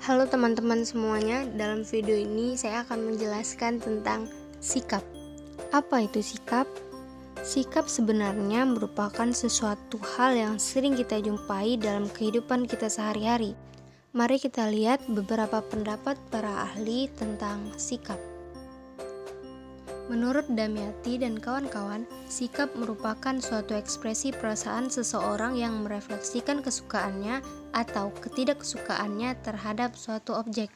Halo teman-teman semuanya, dalam video ini saya akan menjelaskan tentang sikap. Apa itu sikap? Sikap sebenarnya merupakan sesuatu hal yang sering kita jumpai dalam kehidupan kita sehari-hari. Mari kita lihat beberapa pendapat para ahli tentang sikap. Menurut Damiati dan kawan-kawan, sikap merupakan suatu ekspresi perasaan seseorang yang merefleksikan kesukaannya atau ketidaksukaannya terhadap suatu objek.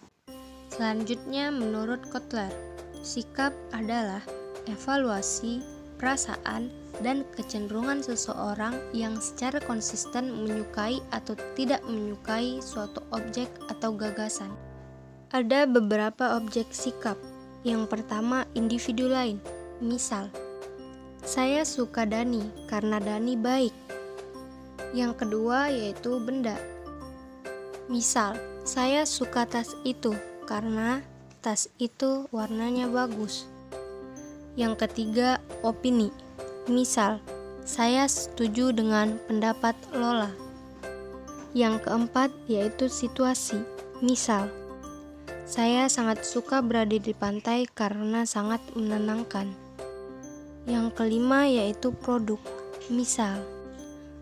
Selanjutnya, menurut Kotler, sikap adalah evaluasi, perasaan, dan kecenderungan seseorang yang secara konsisten menyukai atau tidak menyukai suatu objek atau gagasan. Ada beberapa objek sikap. Yang pertama, individu lain. Misal, saya suka Dani karena Dani baik. Yang kedua yaitu benda. Misal, saya suka tas itu karena tas itu warnanya bagus. Yang ketiga, opini. Misal, saya setuju dengan pendapat Lola. Yang keempat yaitu situasi. Misal, saya sangat suka berada di pantai karena sangat menenangkan. Yang kelima yaitu produk. Misal,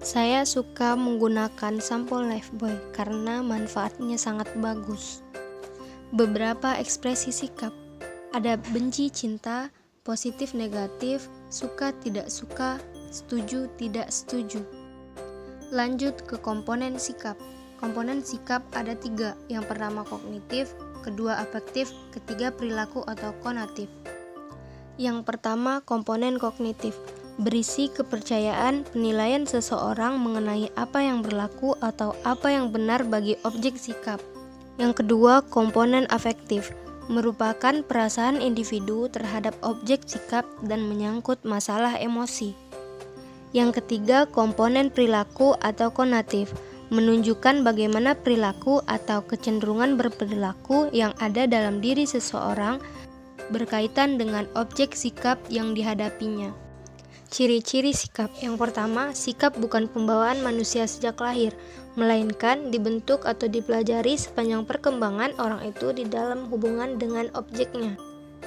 saya suka menggunakan sampo Lifebuoy karena manfaatnya sangat bagus. Beberapa ekspresi sikap. Ada benci, cinta, positif, negatif, suka, tidak suka, setuju, tidak setuju. Lanjut ke komponen sikap. Komponen sikap ada 3. Yang pertama kognitif, kedua afektif, ketiga perilaku atau konatif. Yang pertama, komponen kognitif, berisi kepercayaan, penilaian seseorang mengenai apa yang berlaku atau apa yang benar bagi objek sikap. Yang kedua, komponen afektif, merupakan perasaan individu terhadap objek sikap dan menyangkut masalah emosi. Yang ketiga, komponen perilaku atau konatif, menunjukkan bagaimana perilaku atau kecenderungan berperilaku yang ada dalam diri seseorang berkaitan dengan objek sikap yang dihadapinya. Ciri-ciri sikap. Yang pertama, sikap bukan pembawaan manusia sejak lahir, melainkan dibentuk atau dipelajari sepanjang perkembangan orang itu di dalam hubungan dengan objeknya.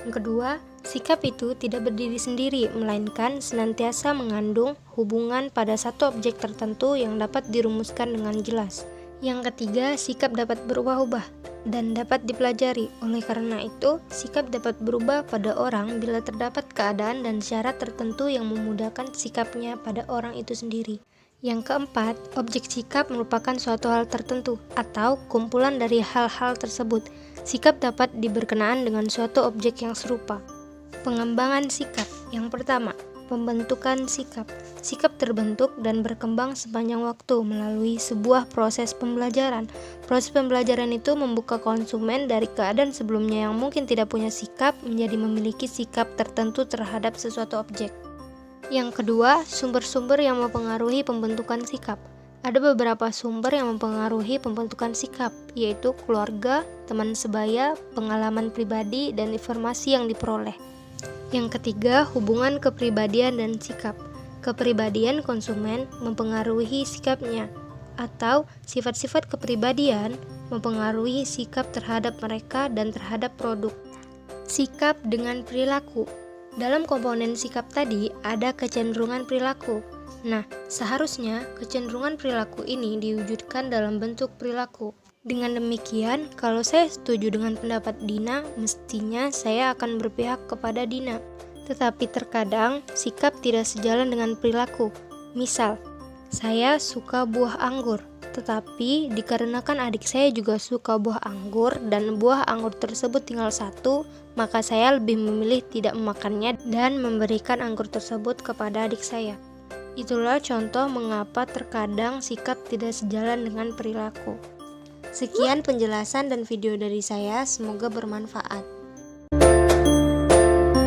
Yang kedua, sikap itu tidak berdiri sendiri, melainkan senantiasa mengandung hubungan pada satu objek tertentu yang dapat dirumuskan dengan jelas. Yang ketiga, sikap dapat berubah-ubah dan dapat dipelajari. Oleh karena itu, sikap dapat berubah pada orang bila terdapat keadaan dan syarat tertentu yang memudahkan sikapnya pada orang itu sendiri. Yang keempat, objek sikap merupakan suatu hal tertentu atau kumpulan dari hal-hal tersebut. Sikap dapat diberkenaan dengan suatu objek yang serupa. Pengembangan sikap. Yang pertama, pembentukan sikap. Sikap terbentuk dan berkembang sepanjang waktu melalui sebuah proses pembelajaran. Proses pembelajaran itu membuka konsumen dari keadaan sebelumnya yang mungkin tidak punya sikap menjadi memiliki sikap tertentu terhadap sesuatu objek. Yang kedua, sumber-sumber yang mempengaruhi pembentukan sikap. Ada beberapa sumber yang mempengaruhi pembentukan sikap, yaitu keluarga, teman sebaya, pengalaman pribadi, dan informasi yang diperoleh. Yang ketiga, hubungan kepribadian dan sikap. Kepribadian konsumen mempengaruhi sikapnya, atau sifat-sifat kepribadian mempengaruhi sikap terhadap mereka dan terhadap produk. Sikap dengan perilaku. Dalam komponen sikap tadi ada kecenderungan perilaku. Nah, seharusnya kecenderungan perilaku ini diwujudkan dalam bentuk perilaku. Dengan demikian, kalau saya setuju dengan pendapat Dina, mestinya saya akan berpihak kepada Dina. Tetapi terkadang, sikap tidak sejalan dengan perilaku. Misal, saya suka buah anggur, tetapi dikarenakan adik saya juga suka buah anggur dan buah anggur tersebut tinggal 1, maka saya lebih memilih tidak memakannya dan memberikan anggur tersebut kepada adik saya. Itulah contoh mengapa terkadang sikap tidak sejalan dengan perilaku. Sekian penjelasan dan video dari saya, semoga bermanfaat.